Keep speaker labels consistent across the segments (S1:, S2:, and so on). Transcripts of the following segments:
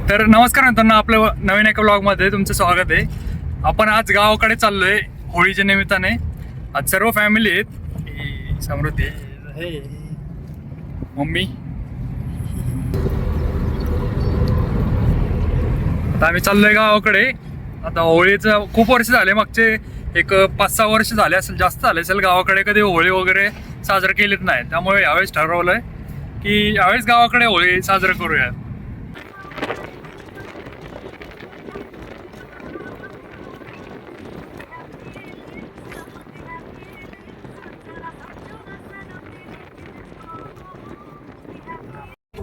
S1: तर नमस्कार मित्रांनो, आपलं नवीन एका ब्लॉगमध्ये तुमचं स्वागत आहे. आपण आज गावाकडे चाललोय होळीच्या निमित्ताने. आज सर्व फॅमिली आहेत. ही समृद्धी आहे, मम्मी. आता आम्ही चाललोय गावाकडे. आता होळीचं खूप वर्ष झाले, मागचे एक 5-6 वर्ष झाले असेल, जास्त झाले असेल. गावाकडे कधी होळी वगैरे साजरं केलीच नाही, त्यामुळे यावेळेस ठरवलंय की यावेळेस गावाकडे होळी साजरं करूया.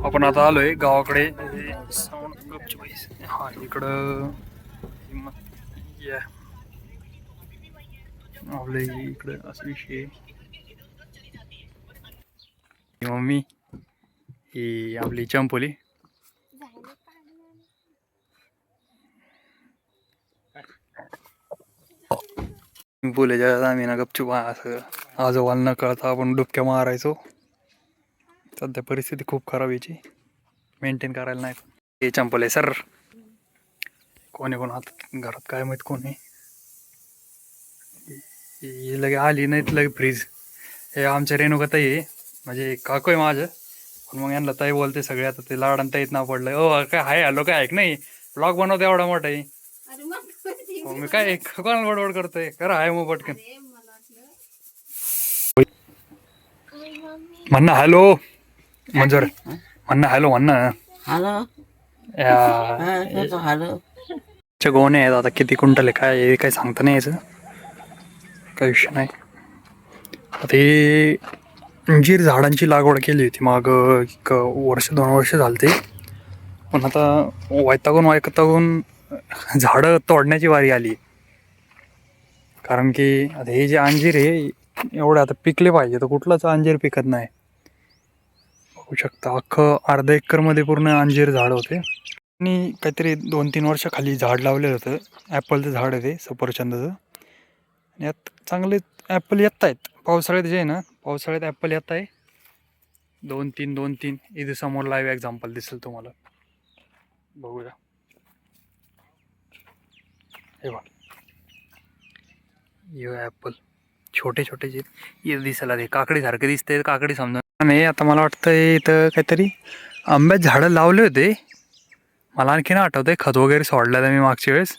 S1: आपण आता आलोय गावाकडे. हा इकडं आपलं इकडं असा विषय. मम्मी ही आपली चंपोली. बोलायच्या आम्ही ना गपचूप असं आजोबाला न कळता आपण डुबक्या मारायचो. सध्या परिस्थिती खूप खराब याची, मेंटेन करायला नाही. हे चंपल आहे सर. कोणी कोण हात घरात काय माहित कोणी. ही लगे आली नाहीत लगे फ्रीज. हे आमच्या रेणुका ताई आहे, म्हणजे काकू आहे माझं. पण मग यांना ताई बोलते सगळे. आता ते लाडान ताईत नाव पडलंय. ओ काय हाय, हॅलो काय ऐक नाही. ब्लॉग बनवतो एवढा मोठा आहे. मी काय कोणाला बडबड करतोय, करा हाय मग पटकन. म्हणणं हॅलो मंजूर, म्हणणं हॅलो, म्हणणं
S2: हॅलो हॅलो.
S1: गोणे आहेत. आता किती क्विंटल आहे काय हे काही सांगता नाही यायचं, काही विषय नाही. आता हे अंजीर झाडांची लागवड केली होती माग एक 1-2 वर्ष झालते. पण आता वैतागून झाडं तोडण्याची वारी आली. कारण की आता हे जे अंजीर आहे एवढे आता पिकले पाहिजे, तर कुठलंच अंजीर पिकत नाही. बघू शकता अख्खं अर्धा एकरमध्ये पूर्ण अंजीर झाड होते. आणि काहीतरी 2-3 वर्ष खाली झाड लावलेलं होतं. ॲपलचं झाड आहे ते, सफरचंदाचं. आणि यात चांगले ॲपल येत आहेत. पावसाळ्यात जे आहे ना, पावसाळ्यात ॲपल येत आहे. 2-3 इथे समोर लाईव्ह एक्झाम्पल दिसेल तुम्हाला. बघूया, हे बघा हे ॲपल छोटे छोटे जे इथं दिसायला ते काकडीसारखे दिसते. काकडी समजा नाही. आता मला वाटतं इथं काहीतरी आंब्यात झाडं लावले होते. मला आणखीन आठवतंय खत वगैरे सोडलं मी मागच्या वेळेस.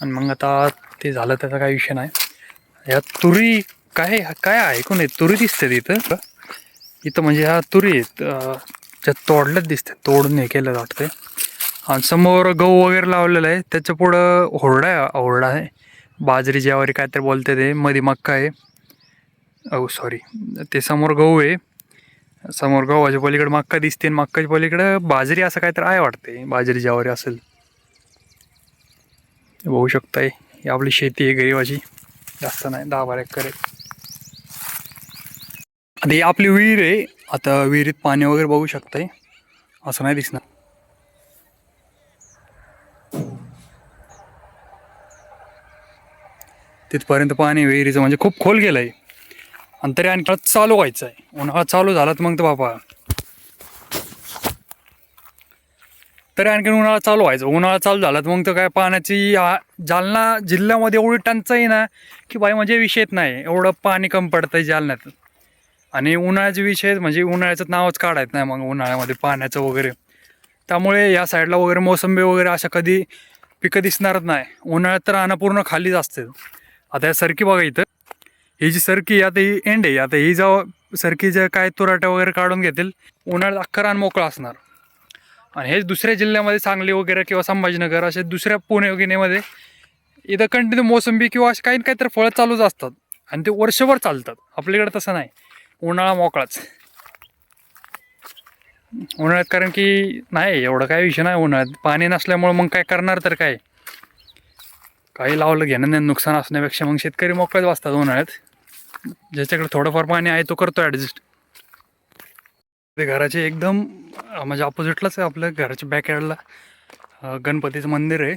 S1: आणि मग आता ते झालं, त्याचा काही विषय नाही. या तुरी काय काय आहे कोण आहे, तुरी दिसते इथं. इथं म्हणजे ह्या तुरी आहेत ज्या तोडल्याच दिसते, तोडून हे केलं वाटतंय. आणि समोर गहू वगैरे लावलेलं आहे. त्याच्या पुढं होरडा आहे. बाजरी ज्यावरी काय तर बोलते ते, मध्ये मक्का आहे. सॉरी, ते समोर गहू आहे. समोर गव्हाच्या पलीकडे मक्का दिसते, मक्काच्या पलीकडे बाजरी असं काय तर आहे वाटते. बाजरी ज्यावरी असेल बघू शकताय. ही आपली शेती आहे गरीबाची, जास्त नाही, 10-12 एकर आहे. आता ही आपली विहीर आहे. आता विहिरीत पाणी वगैरे बघू शकताय, असं नाही दिसणार. तिथपर्यंत पाणी विहिरीचं म्हणजे खूप खोल गेलं आहे. आणि तरी आणखी चालू व्हायचं आहे. उन्हाळा चालू झाला तर मग तर बाबा, तरी आणखी उन्हाळा चालू व्हायचं. उन्हाळा चालू झाला तर मग तर काय पाण्याची जालना जिल्ह्यामध्ये एवढी टंचाई ना की बाई म्हणजे विषयच नाही. एवढं पाणी कमी पडतंय जालन्यात. आणि उन्हाळ्याचे विषय म्हणजे उन्हाळ्याचं नावच काढायचं नाही मग उन्हाळ्यामध्ये पाण्याचं वगैरे. त्यामुळे या साईडला वगैरे मोसंबी वगैरे अशा कधी पिकं दिसणारच नाही. उन्हाळ्यात तर रानं पूर्ण खालीच असते. आता या सरकी बघा इथं, ही जी सरकी आता ही एंड आहे. आता ही जेव्हा सरकीचं काय तुराट्या वगैरे काढून घेतील, उन्हाळ्यात अख्खा रान मोकळा असणार. आणि हेच दुसऱ्या जिल्ह्यामध्ये सांगली वगैरे किंवा संभाजीनगर असे दुसऱ्या पुणे वगैरेमध्ये इथं कंटिन्यू मोसंबी किंवा असे काही तर फळं चालूच असतात. आणि ते वर्षभर चालतात. आपल्याकडे तसं नाही, उन्हाळा मोकळाच उन्हाळ्यात. कारण की नाही एवढं काय विषय नाही उन्हाळ्यात, पाणी नसल्यामुळं मग काय करणार तर काय. काही लावलं घेणं नाही, नुकसान असण्यापेक्षा मग शेतकरी मोकळेच बसतात उन्हाळ्यात. ज्याच्याकडे थोडंफार पाणी आहे तो करतो ॲडजस्ट. ते घराचे एकदम म्हणजे ऑपोजिटलाच आहे, आपल्या घराच्या बॅकयार्डला गणपतीचं मंदिर आहे.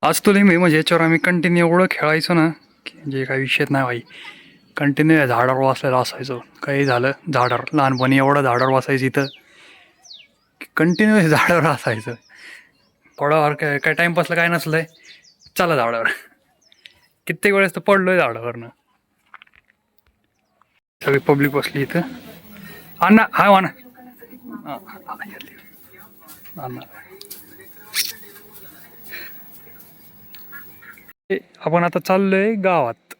S1: आज तुला मी म्हणजे याच्यावर आम्ही कंटिन्यू एवढं खेळायचो ना की म्हणजे काही विषयच नाही भाई. कंटिन्यू या झाडावर वाचलेलं असायचो. काही झालं झाडावर लहानपणी एवढं झाडावर वाचायचं इथं कंटिन्यू झाडावर असायचं. थोडाफार काय टाइमपासला काय नसलंय चला झाडावर. कित्येक वेळेस तर पडलोय झाडावरनं. सगळी पब्लिक बसली इथं. अण्णा हाय अण्णा. अण्णा आपण आता चाललोय गावात.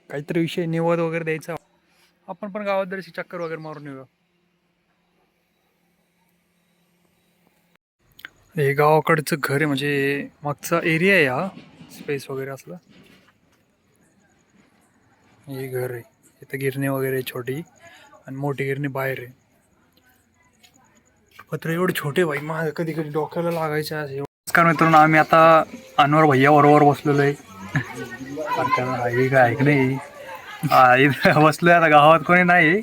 S1: काहीतरी विषय निवड वगैरे द्यायचा. आपण पण गावात जराशी चक्कर वगैरे मारून येऊया. हे गावाकडचं घर आहे म्हणजे मागचा एरिया आहे हा. स्पेस वगैरे असला हे घर आहे. इथं गिरणी वगैरे आहे छोटी आणि मोठी गिरणी बाहेर आहे. पत्र एवढे छोटे भाई माझं कधी कधी डोक्याला लागायचे असे. नमस्कार मित्रांनो, आम्ही आता अनवर भैया बरोबर बसलेलो आहे. ऐक नाही इथं बसलोय आता. गावात कोणी नाही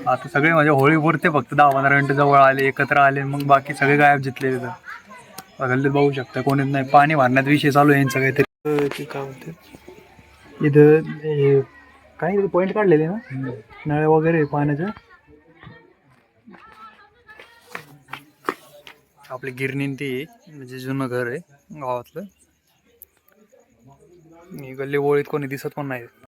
S1: आता. सगळे म्हणजे होळी पुरते फक्त 10-15 मिनिटं जवळ आले, एकत्र आले, मग बाकी सगळे गायब जिथले तिथं. गल्लीत बघू शकता कोणीच नाही. पाणी भरण्यात विषय चालू आहे यांचं काहीतरी. काय म्हणते इथं काय पॉईंट काढलेले ना नळ वगैरे पाण्याचं. आपली गिरणी ती म्हणजे जुनं घर आहे गावातलं. गल्ली ओळीत कोणी दिसत पण नाही.